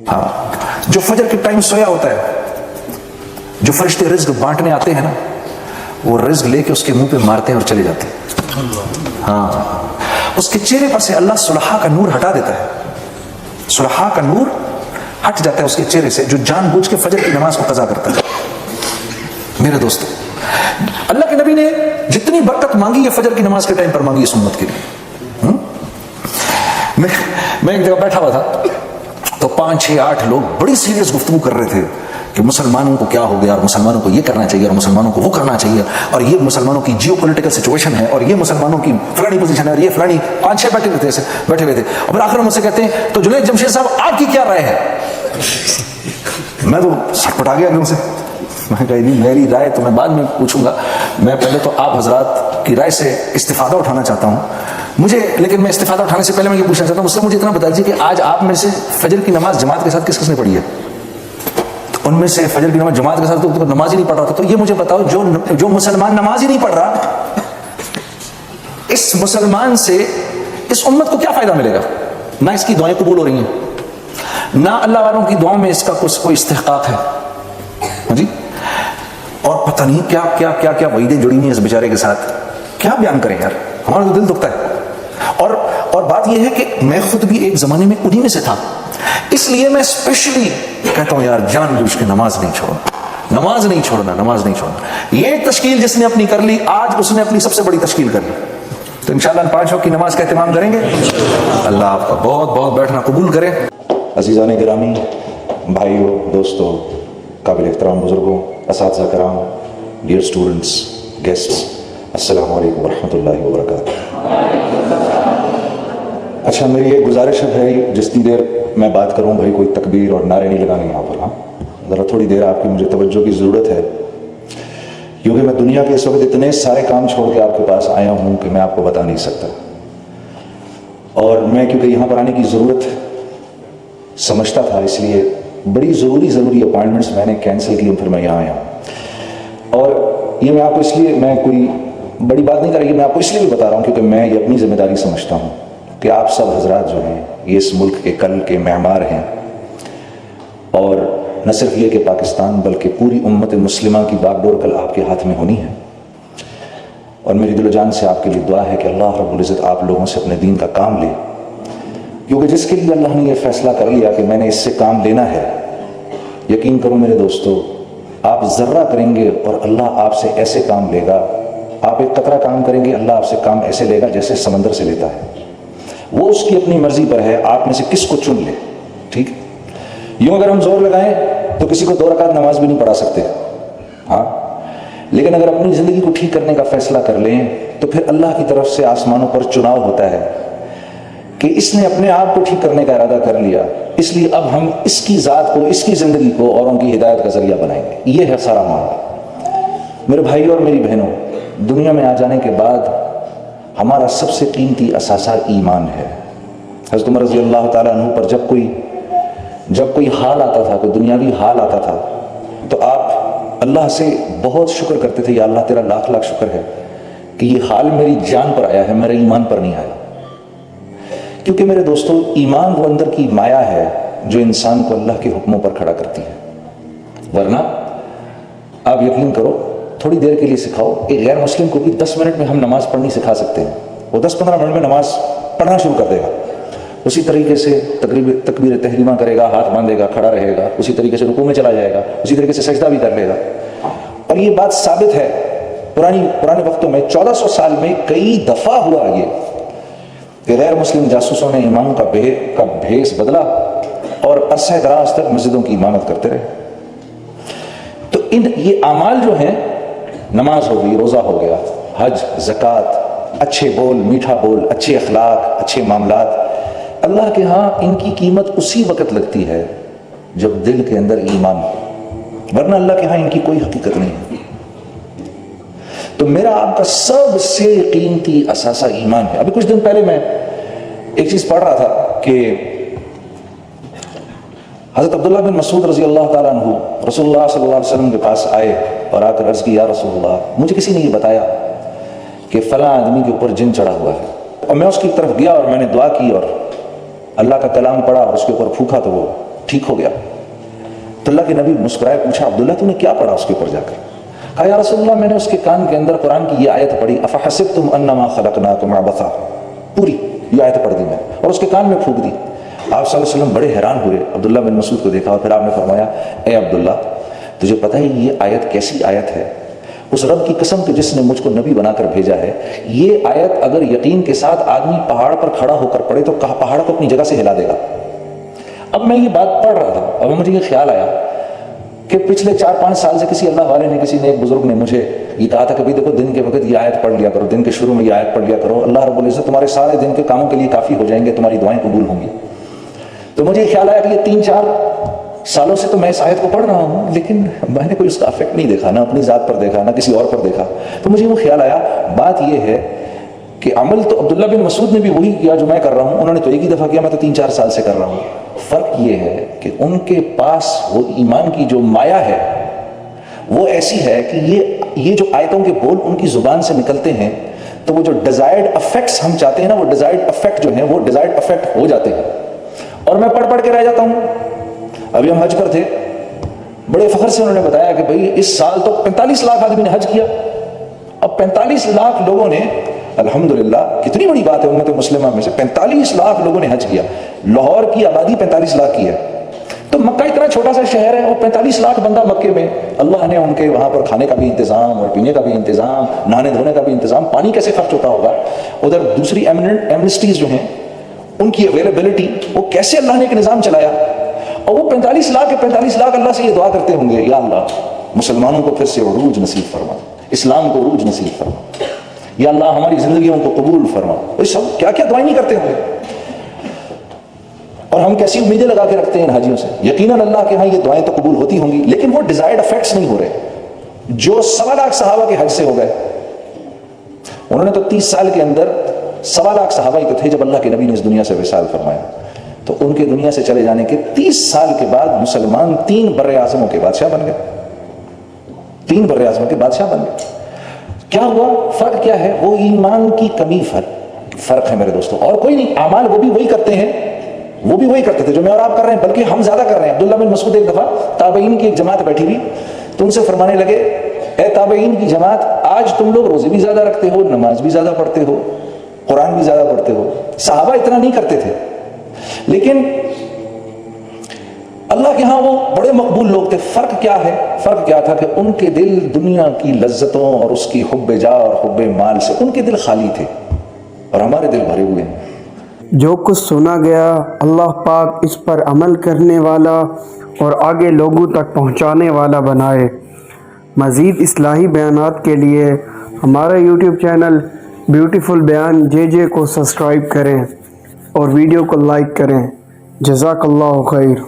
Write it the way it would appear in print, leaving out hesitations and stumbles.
ہاں، جو فجر کے ٹائم سویا ہوتا ہے، جو فرشتے رزق بانٹنے آتے ہیں نا، وہ رزق لے کے اس کے منہ پہ مارتے ہیں اور چلے جاتے ہیں. ہاں، اس کے چہرے پر سے اللہ صلحاء کا نور ہٹا دیتا ہے. صلحاء کا نور ہٹ جاتا ہے اس کے چہرے سے، جو جان بوجھ کے فجر کی نماز کو قضا کرتا ہے. میرے دوستو، اللہ کے نبی نے جتنی برکت مانگی ہے فجر کی نماز کے ٹائم پر مانگی اس امت کے لیے. میں ایک جگہ بیٹھا ہوا تھا تو 5 6 8 لوگ بڑی سیریس گفتگو کر رہے تھے کہ مسلمانوں کو کیا ہو گیا، اور مسلمانوں کو یہ کرنا چاہیے، اور مسلمانوں کو وہ کرنا چاہیے، اور یہ مسلمانوں کی جیو پولیٹیکل سچویشن ہے، اور یہ مسلمانوں کی فلانی پوزیشن ہے، اور یہ فلانی. 5 6 بیٹھے ہوئے تھے. اور پھر آخر مجھ سے کہتے ہیں تو جنید جمشید صاحب آپ کی کیا رائے ہے؟ میں تو سٹپٹا گیا ان سے. میں کہا نہیں، میری رائے تو میں بعد میں پوچھوں گا، میں پہلے تو آپ حضرات کی رائے سے استفادہ اٹھانا چاہتا ہوں مجھے. لیکن میں استفادہ اٹھانے سے پہلے میں یہ پوچھنا چاہتا ہوں، اس سے مجھے اتنا بتا دیجیے کہ آج آپ میں سے فجر کی نماز جماعت کے ساتھ کس کس نے پڑھی ہے؟ تو ان میں سے فجر کی نماز جماعت کے ساتھ تو نماز ہی نہیں پڑھ رہا تھا. تو یہ مجھے بتاؤ، جو مسلمان نماز ہی نہیں پڑھ رہا، اس مسلمان سے اس امت کو کیا فائدہ ملے گا؟ نہ اس کی دعائیں قبول ہو رہی ہیں، نہ اللہ والوں کی دعاؤں میں اس کا کوئی استحقاق ہے جی. اور پتہ نہیں کیا کیا کیا کیا وعیدیں جڑی ہوئی ہیں اس بیچارے کے ساتھ. کیا بیان کریں یار، ہمارا تو دل دکھتا ہے. اور بات یہ ہے کہ میں خود بھی ایک زمانے میں انہی میں سے تھا، اس لیے میں اسپیشلی کہتا ہوں یار جان بوجھ کے نماز نہیں چھوڑنا، نماز نہیں چھوڑنا، نماز نہیں چھوڑنا. یہ تشکیل جس نے اپنی کر لی، آج اس نے اپنی سب سے بڑی تشکیل کر لی. تو انشاءاللہ 5 وقت کی نماز کا اہتمام کریں گے. اللہ آپ کا بہت بہت بیٹھنا قبول کرے. عزیزان گرامی، بھائیوں، دوستوں، قابل احترام بزرگوں، اساتذہ کرام، ڈیئر اسٹوڈنٹس، گیسٹس، السلام علیکم ورحمۃ اللہ وبرکاتہ. اچھا، میری ایک گزارش ہے، جتنی دیر میں بات کروں بھائی کوئی تکبیر اور نعرے نہیں لگانے یہاں پر. ہاں، ذرا تھوڑی دیر آپ کی مجھے توجہ کی ضرورت ہے، کیونکہ میں دنیا کے اس وقت اتنے سارے کام چھوڑ کے آپ کے پاس آیا ہوں کہ میں آپ کو بتا نہیں سکتا. اور میں کیونکہ یہاں پر آنے کی ضرورت سمجھتا تھا، اس لیے بڑی ضروری اپائنٹمنٹس میں نے کینسل کی، پھر میں یہاں آیا ہوں. اور یہ میں آپ کو اس لیے، میں کوئی بڑی بات نہیں کر رہی، میں آپ کو اس لیے بھی بتا رہا ہوں کیونکہ میں یہ اپنی ذمہ داری سمجھتا ہوں کہ آپ سب حضرات جو ہیں یہ اس ملک کے کل کے معمار ہیں. اور نہ صرف یہ کہ پاکستان بلکہ پوری امت مسلمہ کی باغ ڈور کل آپ کے ہاتھ میں ہونی ہے. اور میری دل و جان سے آپ کے لیے دعا ہے کہ اللہ رب العزت آپ لوگوں سے اپنے دین کا کام لے، کیونکہ جس کے لیے اللہ نے یہ فیصلہ کر لیا کہ میں نے اس سے کام لینا ہے، یقین کرو میرے دوستو، آپ ذرہ کریں گے اور اللہ آپ سے ایسے کام لے گا. آپ ایک قطرہ کام کریں گے، اللہ آپ سے کام ایسے لے گا جیسے سمندر سے لیتا ہے. وہ اس کی اپنی مرضی پر ہے آپ میں سے کس کو چن لے. ٹھیک، یوں اگر ہم زور لگائیں تو کسی کو 2 رکعت نماز بھی نہیں پڑھا سکتے. ہاں، لیکن اگر اپنی زندگی کو ٹھیک کرنے کا فیصلہ کر لیں تو پھر اللہ کی طرف سے آسمانوں پر چناؤ ہوتا ہے کہ اس نے اپنے آپ کو ٹھیک کرنے کا ارادہ کر لیا، اس لیے اب ہم اس کی ذات کو، اس کی زندگی کو اوروں کی ہدایت کا ذریعہ بنائیں گے. یہ ہے سارا معاملہ. میرے بھائیوں اور میری بہنوں، دنیا میں آ جانے کے بعد ہمارا سب سے قیمتی اثاثہ ایمان ہے. حضرت عمر رضی اللہ تعالیٰ عنہ پر جب کوئی حال آتا تھا، کوئی دنیاوی حال آتا تھا، تو آپ اللہ سے بہت شکر کرتے تھے، یا اللہ تیرا لاکھ لاکھ شکر ہے کہ یہ حال میری جان پر آیا ہے، میرے ایمان پر نہیں آیا. کیونکہ میرے دوستو، ایمان وہ اندر کی مایا ہے جو انسان کو اللہ کے حکموں پر کھڑا کرتی ہے. ورنہ آپ یقین کرو، تھوڑی دیر کے لیے سکھاؤ ایک غیر مسلم کو بھی 10 منٹ میں ہم نماز پڑھنی سکھا سکتے ہیں، وہ 10-15 منٹ میں نماز پڑھنا شروع کر دے گا. اسی طریقے سے تکبیر تحریمہ کرے گا، ہاتھ باندھے گا، کھڑا رہے گا، اسی طریقے سے رکوع میں چلا جائے گا، اسی طریقے سے سجدہ بھی کر لے گا. اور یہ بات ثابت ہے، پرانے وقتوں میں 1400 سال میں کئی دفعہ ہوا یہ کہ غیر مسلم جاسوسوں نے اماموں کا بھیس بدلا اور عرصہ دراز تک مسجدوں کی امامت کرتے رہے. تو یہ اعمال جو ہیں، نماز ہو گئی، روزہ ہو گیا، حج، زکوٰۃ، اچھے بول، میٹھا بول، اچھے اخلاق، اچھے معاملات، اللہ کے ہاں ان کی قیمت اسی وقت لگتی ہے جب دل کے اندر ایمان ہو، ورنہ اللہ کے ہاں ان کی کوئی حقیقت نہیں ہے. تو میرا آپ کا سب سے قیمتی اثاثہ ایمان ہے. ابھی کچھ دن پہلے میں ایک چیز پڑھ رہا تھا کہ حضرت عبداللہ بن مسعود رضی اللہ تعالیٰ عنہ رسول اللہ صلی اللہ علیہ وسلم کے پاس آئے اور آ کر عرض کی، یا رسول اللہ، مجھے کسی نے یہ بتایا کہ فلاں آدمی کے اوپر جن چڑھا ہوا ہے. اور میں اس کی طرف گیا اور میں نے دعا کی اور اللہ کا کلام پڑھا اور اس کے اوپر پھونکا تو وہ ٹھیک ہو گیا. تو اللہ کے نبی مسکرائے, پوچھا عبداللہ تو نے کیا پڑھا اس کے اوپر جا کر؟ کہا یا رسول اللہ میں نے اس کے کان کے اندر قرآن کی یہ آیت پڑھی, افحسبتم انما خلقناکم عبثا, پوری یہ آیت پڑھ دی میں اور اس کے کان میں پھونک دی. آپ صلی اللہ علیہ وسلم بڑے حیران ہوئے, عبداللہ بن مسعود کو دیکھا اور پھر آپ نے فرمایا اے عبداللہ تجھے پتہ ہے یہ آیت کیسی آیت ہے؟ اس رب کی قسم کہ جس نے مجھ کو نبی بنا کر بھیجا ہے, یہ آیت اگر یقین کے ساتھ آدمی پہاڑ پر کھڑا ہو کر پڑھے تو پہاڑ کو اپنی جگہ سے ہلا دے گا. اب میں یہ بات پڑھ رہا تھا, اب مجھے یہ خیال آیا کہ پچھلے 4-5 سال سے کسی اللہ والے نے, کسی نے, ایک بزرگ نے مجھے یہ کہا تھا کہ بھائی دیکھو دن کے وقت یہ آیت پڑھ لیا کرو, دن کے شروع میں یہ آیت پڑھ لیا کرو, اللہ رب العزت تمہارے سارے دن کے کاموں کے لیے کافی ہو جائیں گے, تمہاری دعائیں قبول ہوں گی. تو مجھے یہ خیال آیا کہ یہ 3-4 سالوں سے تو میں اس آیت کو پڑھ رہا ہوں, لیکن میں نے کوئی اس کا افیکٹ نہیں دیکھا, نہ اپنی ذات پر دیکھا نہ کسی اور پر دیکھا. تو مجھے وہ خیال آیا, بات یہ ہے کہ عمل تو عبداللہ بن مسعود نے بھی وہی کیا جو میں کر رہا ہوں, انہوں نے تو ایک ہی دفعہ کیا, میں تو 3-4 سال سے کر رہا ہوں. فرق یہ ہے کہ ان کے پاس وہ ایمان کی جو مایا ہے وہ ایسی ہے کہ یہ جو آیتوں کے بول ان کی زبان سے نکلتے ہیں تو وہ جو ڈیزائرڈ افیکٹس ہم چاہتے ہیں نا, وہ ڈیزائرڈ افیکٹ جو ہیں وہ ڈیزائرڈ افیکٹ ہو جاتے ہیں. اور میں پڑھ کے رہ جاتا ہوں. ابھی ہم حج پر تھے, بڑے فخر سے انہوں نے بتایا کہ بھئی اس سال تو 45 لاکھ آدمی نے حج کیا. اب 45 لاکھ لوگوں نے, الحمدللہ کتنی بڑی بات ہے امت مسلمہ میں سے 45 لاکھ لوگوں نے حج کیا. لاہور کی آبادی 45 لاکھ کی ہے, تو مکہ اتنا چھوٹا سا شہر ہے, اور 45 لاکھ بندہ مکے میں, اللہ نے ان کے وہاں پر کھانے کا بھی انتظام اور پینے کا بھی انتظام, نہانے دھونے کا بھی انتظام, پانی کیسے خرچ ہوتا ہوگا. ادھر دوسری ایمنسٹیز جو ہیں ان کی اویلیبلٹی, وہ کیسے اللہ نے ایک نظام چلایا. اور وہ 45 لاکھ کے 45 لاکھ اللہ سے یہ دعا کرتے ہوں گے, یا اللہ مسلمانوں کو پھر سے عروج نصیب فرما, اسلام کو عروج نصیب فرما, یا اللہ ہماری زندگیوں کو قبول فرما. وہ سب کیا کیا دعائیں نہیں کرتے ہوں گے. اور ہم کیسی امیدیں لگا کے رکھتے ہیں ان حاجیوں سے. یقیناً اللہ کے ہاں یہ دعائیں تو قبول ہوتی ہوں گی, لیکن وہ ڈیزائرڈ افیکٹس نہیں ہو رہے جو 1.25 لاکھ صحابہ کے حج سے ہو گئے. انہوں نے تو 30 سال کے اندر 1.25 لاکھ صحابہ ہی تو تھے جب اللہ کے نبی نے اس دنیا سے وصال فرمایا. تو ان کے دنیا سے چلے جانے کے 30 سال کے بعد مسلمان 3 بر اعظموں کے بادشاہ بن گئے. 3 بر اعظموں کے بادشاہ بن گئے. کیا ہوا؟ فرق کیا ہے؟ وہ ایمان کی کمی فرق ہے میرے دوستوں, اور کوئی نہیں. اعمال وہ بھی وہی کرتے ہیں, وہ بھی وہی کرتے تھے جو میں اور آپ کر رہے ہیں, بلکہ ہم زیادہ کر رہے ہیں. عبداللہ بن مسعود ایک دفعہ تابعین کی ایک جماعت بیٹھی ہوئی, تو ان سے فرمانے لگے اے تابعین کی جماعت, آج تم لوگ روزے بھی زیادہ رکھتے ہو, نماز بھی زیادہ پڑھتے ہو, قرآن بھی زیادہ پڑھتے ہو. صحابہ اتنا نہیں کرتے تھے, لیکن اللہ کے ہاں وہ بڑے مقبول لوگ تھے. فرق کیا ہے؟ فرق کیا تھا کہ ان کے دل دنیا کی لذتوں اور اس کی حب جاہ اور حب مال سے ان کے دل خالی تھے, اور ہمارے دل بھرے ہوئے ہیں. جو کچھ سنا گیا اللہ پاک اس پر عمل کرنے والا اور آگے لوگوں تک پہنچانے والا بنائے. مزید اصلاحی بیانات کے لیے ہمارا یوٹیوب چینل بیوٹیفل بیان JJ کو سبسکرائب کریں اور ویڈیو کو لائک کریں. جزاک اللہ خیر.